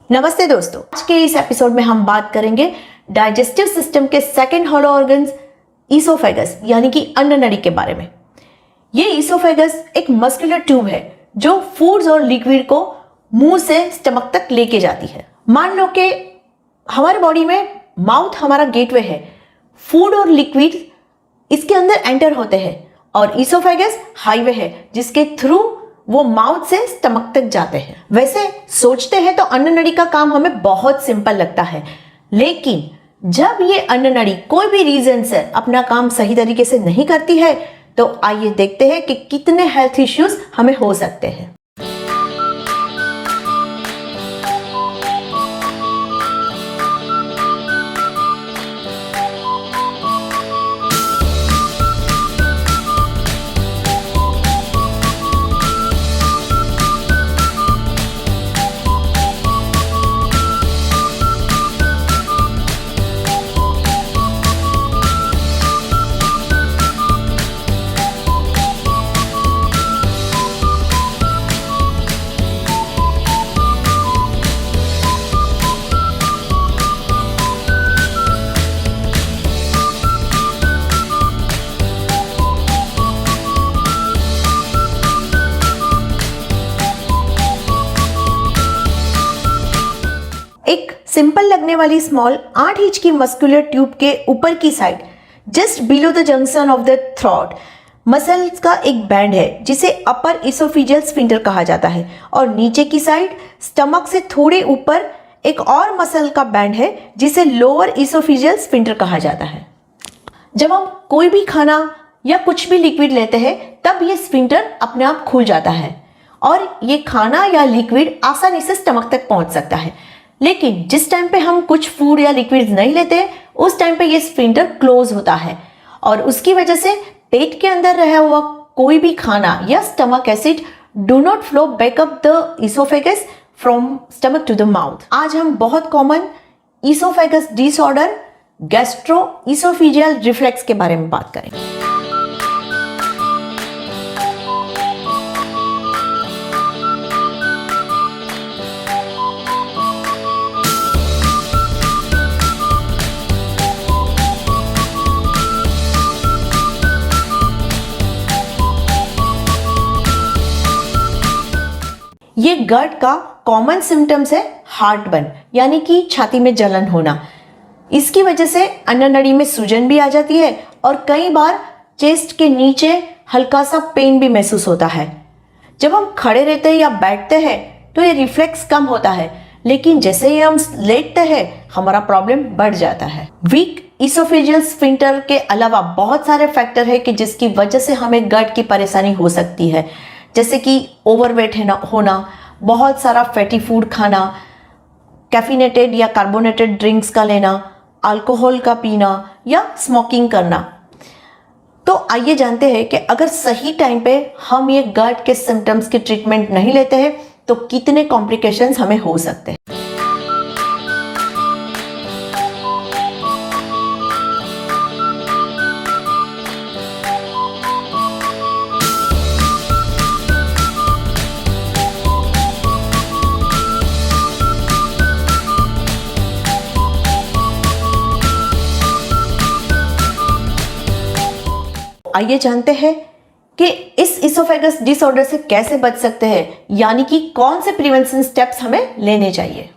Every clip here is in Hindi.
नमस्ते दोस्तों, आज के इस एपिसोड में हम बात करेंगे डाइजेस्टिव सिस्टम के सेकंड हॉलो ऑर्गन्स ईसोफेगस यानी कि अन्न नली के बारे में। ये ईसोफेगस एक मस्कुलर ट्यूब है जो फूड्स और लिक्विड को मुंह से स्टमक तक लेके जाती है। मान लो कि हमारे बॉडी में माउथ हमारा गेटवे है, फूड और लिक्विड इसके अंदर एंटर होते हैं और ईसोफेगस हाईवे है जिसके थ्रू वो माउथ से स्टमक तक जाते हैं। वैसे सोचते हैं तो अन्न नली का काम हमें बहुत सिंपल लगता है, लेकिन जब ये अन्न नली कोई भी रीजन से अपना काम सही तरीके से नहीं करती है तो आइए देखते हैं कि कितने हेल्थ इश्यूज हमें हो सकते हैं। एक सिंपल लगने वाली स्मॉल 8 इंच की मस्कुलर ट्यूब के ऊपर की side just below the junction of the throat muscles का एक बैंड है जिसे अपर इसोफिजियल स्फिंक्टर कहा जाता है, और नीचे की साइड स्टमक से थोड़े ऊपर एक और मसल का बैंड है जिसे लोअर इसोफिजियल स्फिंक्टर कहा जाता है। जब हम कोई भी खाना या कुछ भी लिक्विड लेते हैं तब ये स्फिंक्टर अपने आप खुल जाता है और ये खाना या लिक्विड आसानी से स्टमक तक पहुंच सकता है। लेकिन जिस टाइम पे हम कुछ फूड या लिक्विड नहीं लेते उस टाइम पे ये स्फिंक्टर क्लोज होता है और उसकी वजह से पेट के अंदर रहा हुआ कोई भी खाना या stomach acid do not flow back up the esophagus from stomach to the mouth. आज हम बहुत common esophagus disorder gastro esophageal reflux के बारे में बात करेंगे। ये गट का कॉमन सिम्टम्स है हार्टबर्न यानी कि छाती में जलन होना। इसकी वजह से अन्न नली में सूजन भी आ जाती है और कई बार चेस्ट के नीचे हल्का सा पेन भी महसूस होता है। जब हम खड़े रहते हैं या बैठते हैं तो ये रिफ्लेक्स कम होता है, लेकिन जैसे ही हम लेटते हैं हमारा प्रॉब्लम बढ़ जाता है। वीक इसोफेजियल स्फिंक्टर के अलावा बहुत सारे फैक्टर है कि जिसकी वजह से हमें गट की परेशानी हो सकती है, जैसे कि ओवरवेट होना, बहुत सारा फैटी फूड खाना, कैफिनेटेड या कार्बोनेटेड ड्रिंक्स का लेना, अल्कोहल का पीना या स्मोकिंग करना। तो आइए जानते हैं कि अगर सही टाइम पे हम ये गट के सिम्टम्स की ट्रीटमेंट नहीं लेते हैं तो कितने कॉम्प्लिकेशंस हमें हो सकते हैं। आइए जानते हैं कि इस इसोफेगस डिसऑर्डर से कैसे बच सकते हैं, यानी कि कौन से प्रिवेंशन स्टेप्स हमें लेने चाहिए।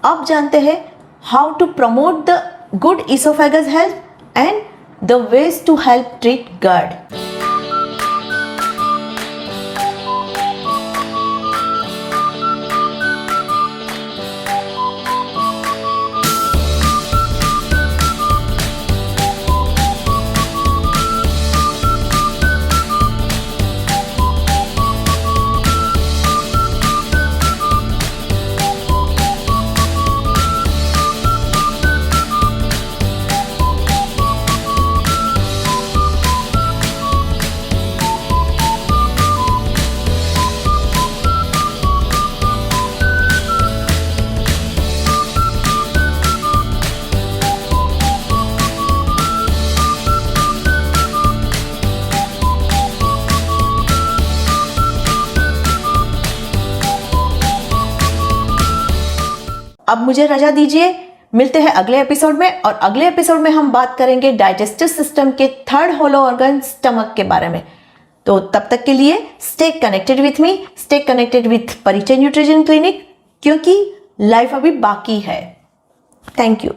अब जानते हैं how to promote the good oesophagus health and the ways to help treat gut. अब मुझे रजा दीजिए, मिलते हैं अगले एपिसोड में, और अगले एपिसोड में हम बात करेंगे डाइजेस्टिव सिस्टम के थर्ड होलो ऑर्गन स्टमक के बारे में। तो तब तक के लिए stay connected with me, stay connected with परिचय न्यूट्रिशन क्लिनिक, क्योंकि लाइफ अभी बाकी है। Thank you.